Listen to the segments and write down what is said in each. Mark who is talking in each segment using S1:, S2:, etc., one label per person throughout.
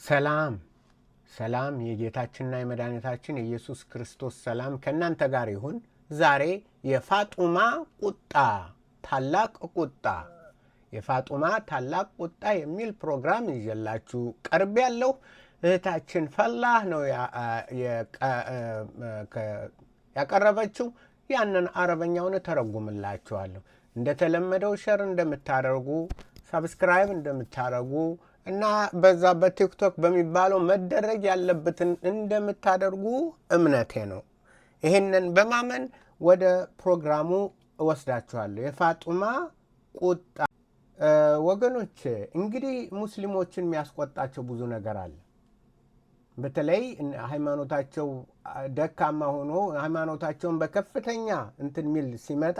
S1: ሰላም ሰላም የጌታችንና የመድኃኒታችን የኢየሱስ ክርስቶስ ሰላም ከእናንተ ጋር ይሁን። ዛሬ የፋጡማ ታላቅ ቁጣ የሚል ፕሮግራም ይዤላችሁ ቀርብ ያለው እህታችን ፈላህ ነው ያቀረበችው። ያንን አረበኛውን ተረጉምላችኋለሁ። እንደተለመደው ሸር እንደምታደርጉ፣ ሰብስክራይብ እንደምታደርጉ እና በዛ በቲክቶክ በሚባለው መደረግ ያለበትን እንደምታደርጉ እምነቴ ነው። ይህንን በማመን ወደ ፕሮግራሙ እወስዳችኋለሁ። የፋጡማ ቁጣ ወገኖች፣ እንግዲህ ሙስሊሞችን የሚያስቆጣቸው ብዙ ነገር አለ። በተለይ ሃይማኖታቸው ደካማ ሆኖ ሃይማኖታቸውን በከፍተኛ እንትን ሚል ሲመጣ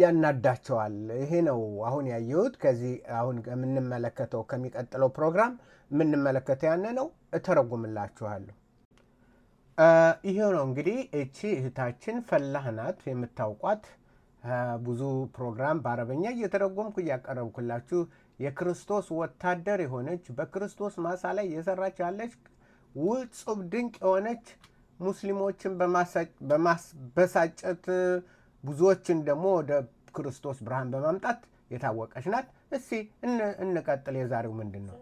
S1: ያናዳቸዋል። ይሄ ነው አሁን ያየሁት። ከዚህ አሁን የምንመለከተው ከሚቀጥለው ፕሮግራም የምንመለከተው ያነ ነው። እተረጉምላችኋለሁ። ይሄ ነው እንግዲህ እቺ እህታችን ፈላህ ናት፣ የምታውቋት። ብዙ ፕሮግራም በአረበኛ እየተረጎምኩ እያቀረብኩላችሁ የክርስቶስ ወታደር የሆነች በክርስቶስ ማሳ ላይ እየሰራች ያለች ውጹብ ድንቅ የሆነች ሙስሊሞችን በማበሳጨት ብዙዎችን ደግሞ ወደ ክርስቶስ ብርሃን በማምጣት የታወቀች ናት። እስቲ እንቀጥል። የዛሬው ምንድን ነው?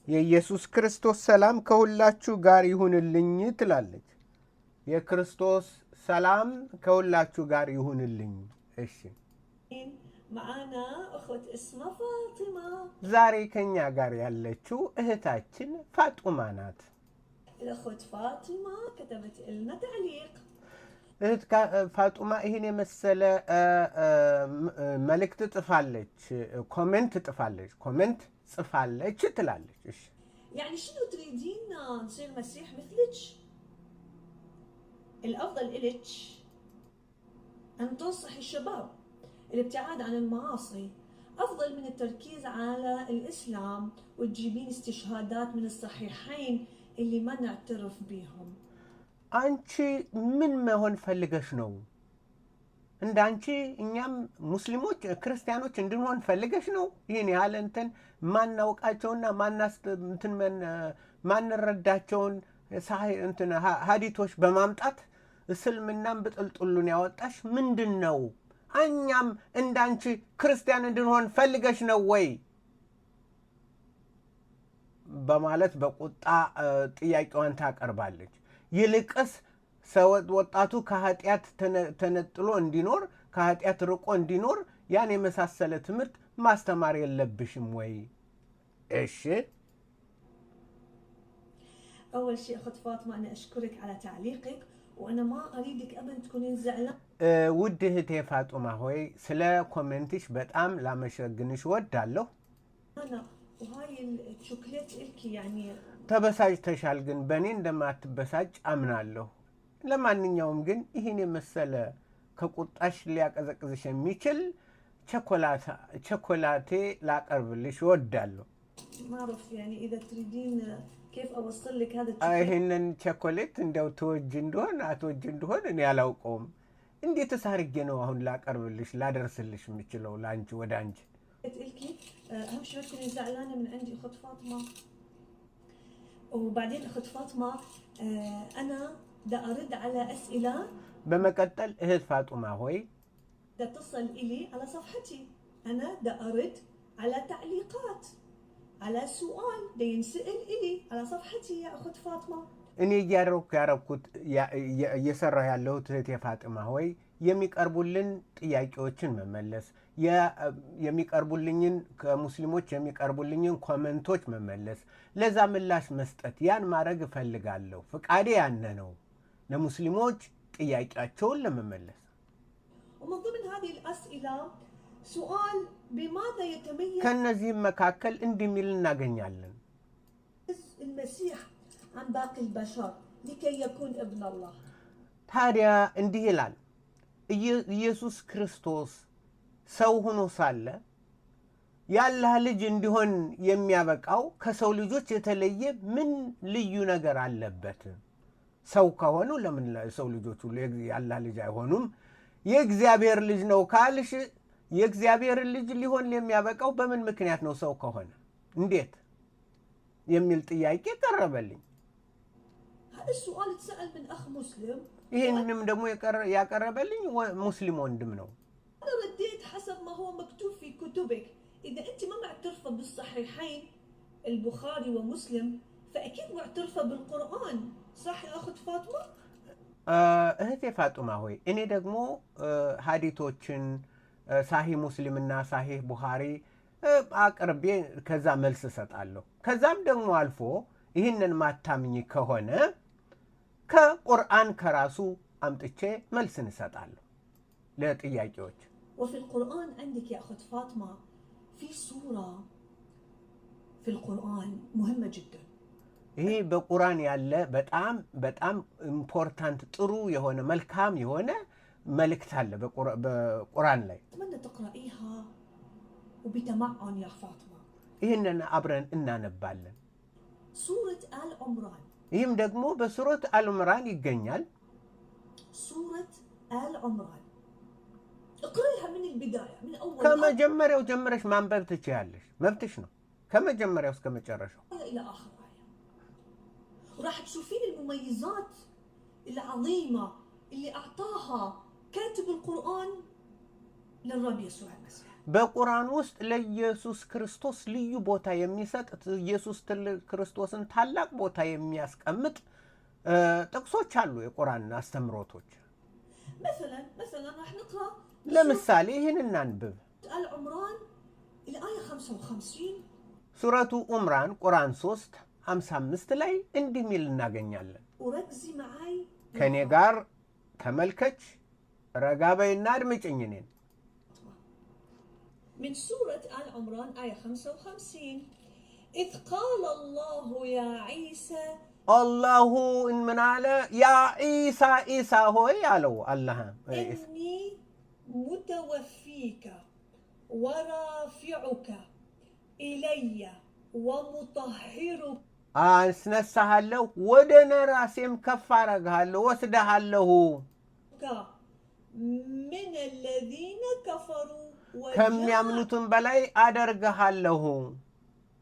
S1: የኢየሱስ ክርስቶስ ሰላም ከሁላችሁ ጋር ይሁንልኝ ትላለች። የክርስቶስ ሰላም ከሁላችሁ ጋር ይሁንልኝ። እሺ፣
S2: معانا أخت اسمها فاطمة.
S1: ዛሬ ከኛ ጋር ያለችው እህታችን ፋጡማ ናት።
S2: الأخت فاطمة كتبت لنا تعليق.
S1: እህት ፋጡማ ይህን የመሰለ መልእክት ጽፋለች፣ ኮሜንት ጽፋለች ትላለች። እሺ፣
S2: يعني شنو تريدين نصير مسيح مثلك؟ الأفضل إلك أن تنصحي الشباب الابتعاد عن المعاصي أفضل من التركيز على الإسلام وتجيبين استشهادات من الصحيحين اللي ما نعترف بيهم.
S1: አንቺ ምን መሆን ፈልገሽ ነው? እንደ አንቺ እኛም ሙስሊሞች ክርስቲያኖች እንድንሆን ፈልገሽ ነው? ይህን ያህል እንትን ማናውቃቸውና ማንረዳቸውን እንትን ሀዲቶች በማምጣት እስልምናን ብጥልጥሉን ያወጣሽ ምንድን ነው? እኛም እንዳንቺ ክርስቲያን እንድንሆን ፈልገሽ ነው ወይ? በማለት በቁጣ ጥያቄዋን ታቀርባለች። ይልቅስ ወጣቱ ከኃጢአት ተነጥሎ እንዲኖር፣ ከኃጢአት ርቆ እንዲኖር ያን የመሳሰለ ትምህርት ማስተማር የለብሽም ወይ? እሺ፣
S2: أول شيء أخت فاطمة أنا أشكرك على تعليقك وأنا ما أريدك أبدا تكونين زعلان.
S1: ውድ እህቴ ፋጡማ ሆይ ስለ ኮሜንትሽ በጣም ላመሰግንሽ እወዳለሁ።
S2: أنا وهاي الشوكليت إلكي يعني
S1: ተበሳጭተሻል፣ ግን በእኔ እንደማትበሳጭ አምናለሁ። ለማንኛውም ግን ይህን የመሰለ ከቁጣሽ ሊያቀዘቅዝሽ የሚችል ቸኮላቴ ላቀርብልሽ እወዳለሁ።
S2: ما أعرف يعني إذا تريدين كيف أوصل لك هذا
S1: ይህንን ቸኮሌት እንደው ትወጅ እንደሆን አትወጅ እንደሆን እኔ አላውቀውም። እንዴትስ አድርጌ ነው አሁን ላቀርብልሽ ላደርስልሽ የምችለው ለአንቺ ወደ አንቺ?
S2: إلكي أهم شيء ما تكوني زعلانة من عندي أخت فاطمة. وبعدين أخت فاطمة أنا بدي أرد على أسئلة
S1: በመቀጠል እህት ፋጡማ ሆይ
S2: بدها تصل إلي على صفحتي. أنا بدي أرد على تعليقات على سؤال بده ينسأل إلي على صفحتي يا أخت فاطمة.
S1: እኔ እየሰራሁ ያለሁት እህቴ ፋጡማ ሆይ የሚቀርቡልን ጥያቄዎችን መመለስ፣ የሚቀርቡልኝን ከሙስሊሞች የሚቀርቡልኝን ኮመንቶች መመለስ፣ ለዛ ምላሽ መስጠት፣ ያን ማድረግ እፈልጋለሁ። ፍቃዴ ያነ ነው፣ ለሙስሊሞች ጥያቄያቸውን ለመመለስ።
S2: ومن ضمن هذه الأسئلة سؤال بماذا يتميز
S1: ከነዚህም መካከል እንዲህ ሚል እናገኛለን።
S2: المسيح عن باقي البشر لكي يكون ابن الله.
S1: ታዲያ እንዲህ ይላል፣ ኢየሱስ ክርስቶስ ሰው ሆኖ ሳለ የአላህ ልጅ እንዲሆን የሚያበቃው ከሰው ልጆች የተለየ ምን ልዩ ነገር አለበት? ሰው ከሆኑ ለምን ሰው ልጆች ሁሉ የአላህ ልጅ አይሆኑም? የእግዚአብሔር ልጅ ነው ካልሽ የእግዚአብሔር ልጅ ሊሆን የሚያበቃው በምን ምክንያት ነው? ሰው ከሆነ እንዴት የሚል ጥያቄ ቀረበልኝ።
S2: هذا السؤال اتسأل من أخ مسلم.
S1: ይህንንም ደግሞ ያቀረበልኝ ሙስሊም ወንድም ነው።
S2: أنا رديت حسب ما هو مكتوب في كتبك. إذا أنت ما معترفة بالصحيحين البخاري ومسلم فأكيد معترفة بالقرآن، صح يا أخت فاطمة؟
S1: እህቴ ፋጡማ ሆይ እኔ ደግሞ ሀዲቶችን ሳሂህ ሙስሊምና ሳሂህ ቡኻሪ አቅርቤ ከዛ መልስ እሰጣለሁ። ከዛም ደግሞ አልፎ ይህንን ማታምኝ ከሆነ ከቁርአን ከራሱ አምጥቼ መልስ እንሰጣለሁ ለጥያቄዎች።
S2: وفي القرآن عندك يا أخت فاطمة في سورة في القرآن مهمة جدا.
S1: ይሄ በቁርአን ያለ በጣም በጣም ኢምፖርታንት ጥሩ የሆነ መልካም የሆነ መልእክት አለ በቁርአን ላይ።
S2: أتمنى تقرأيها وبتمعن يا فاطمة.
S1: ይህንን አብረን እናነባለን።
S2: سورة آل عمران.
S1: ይህም ደግሞ በሱረት አልዑምራን ይገኛል።
S2: سورة آل عمران اقرأيها من البداية من أول
S1: ከመጀመሪያው ጀምረሽ ማንበብ ትችያለሽ፣ መብትሽ ነው። ከመጀመሪያው እስከ መጨረሻው
S2: إلى آخر آية، وراح تشوفين المميزات العظيمة اللي أعطاها كاتب القرآن للرب يسوع المسيح.
S1: በቁርአን ውስጥ ለኢየሱስ ክርስቶስ ልዩ ቦታ የሚሰጥ ኢየሱስ ክርስቶስን ታላቅ ቦታ የሚያስቀምጥ ጥቅሶች አሉ። የቁርአን አስተምሮቶች
S2: مثلا راح نقرأ
S1: ለምሳሌ ይህን እናንብብ።
S2: آل عمران الآية 55
S1: ሱረቱ ዑምራን ቁርአን 3:55 ላይ እንዲህ ሚል እናገኛለን።
S2: وركزي معي
S1: ከኔ ጋር ተመልከች፣ ረጋ በይና አድምጪኝ እኔን።
S2: من سورة آل عمران آية 55 إذ قال الله يا عيسى
S1: አላሁ ምን አለ? ያ ኢሳ ኢሳ ሆይ አለው አላህ
S2: إني متوفيك ورافعك إلي ومطهرك
S1: አስነሳሃለሁ፣ ወደ ራሴም ከፍ አረግሃለሁ፣ ወስደሃለሁ
S2: من الذين كفروا
S1: ከሚያምኑትም በላይ አደርግሃለሁ፣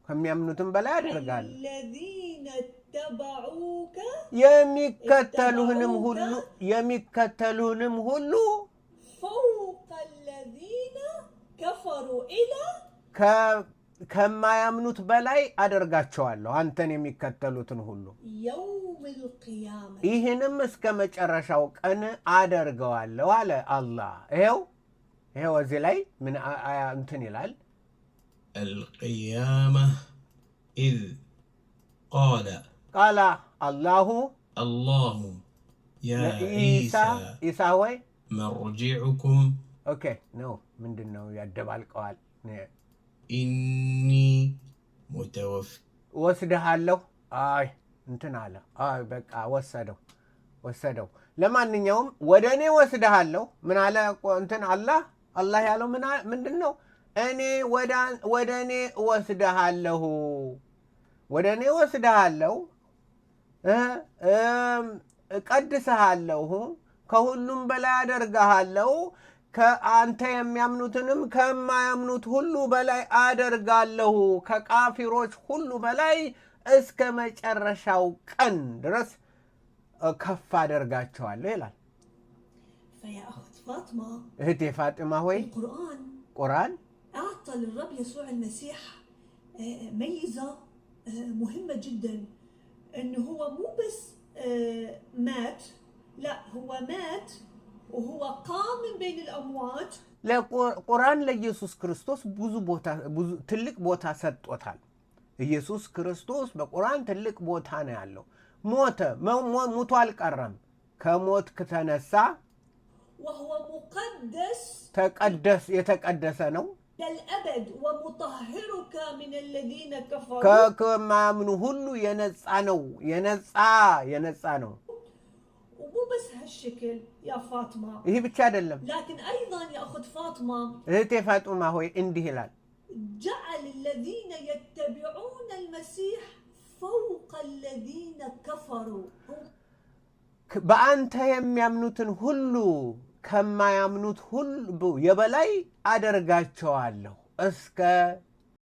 S1: ከሚያምኑትም በላይ አደርግሃለሁ።
S2: الذين اتبعوك
S1: የሚከተሉንም ሁሉ
S2: فوق الذين كفروا إلى
S1: ከማያምኑት በላይ አደርጋቸዋለሁ፣ አንተን የሚከተሉትን ሁሉ
S2: يوم القيامة።
S1: ይህንም እስከ መጨረሻው ቀን አደርገዋለሁ አለ አላህ። ይሄው እዚህ ላይ ምን እንትን ይላል?
S3: القيامة إذ قال الله يا عيسى
S1: ኢሳ ወይ
S3: مرجعكم
S1: ኦኬ ነው ምንድን ነው ያደባልቀዋል።
S3: إني متوفي
S1: ወስደሃለሁ እንትን አለ። በቃ ወሰደው። ለማንኛውም ወደ እኔ ወስደሃለሁ። ምን አለ እንትን አላህ ያለው ምንድን ነው? እኔ ወደ እኔ ወስደሃለሁ፣ እቀድስሃለሁ፣ ከሁሉም በላይ አደርግሃለሁ፣ ከአንተ የሚያምኑትንም ከማያምኑት ሁሉ በላይ አደርጋለሁ፣ ከቃፊሮች ሁሉ በላይ እስከ መጨረሻው ቀን ድረስ ከፍ አደርጋቸዋለሁ ይላል።
S2: فيا أخت فاطمة
S1: እህቴ ፋጢማ ሆይ ቁርአን
S2: أعطى للرب يسوع المسيح ميزة مهمة جدا، إنه هو مو بس مات، لا هو مات وهو قام من بين الأموات.
S1: ለቁርአን ለኢየሱስ ክርስቶስ ብዙ ትልቅ ቦታ ሰጥቶታል። ኢየሱስ ክርስቶስ በቁርአን ትልቅ ቦታ ነው ያለው። ሞቶ አልቀረም፣ ከሞት ከተነሳ
S2: وهو مقدس
S1: የተቀደሰ ነው
S2: للأبد ومطهرك من الذين كفروا
S1: ከማያምኑ ሁሉ የነጻ ነው።
S2: ومو بس هالشكل يا فاطمة،
S1: ይህ ብቻ አይደለም።
S2: لكن أيضا يا أخت فاطمة
S1: እህቴ ፋጡማ ሆይ እንዲህ ይላል፣
S2: جعل الذين يتبعون المسيح فوق الذين كفروا.
S1: በአንተ የሚያምኑትን ሁሉ ከማያምኑት ሁሉ የበላይ አደርጋቸዋለሁ እስከ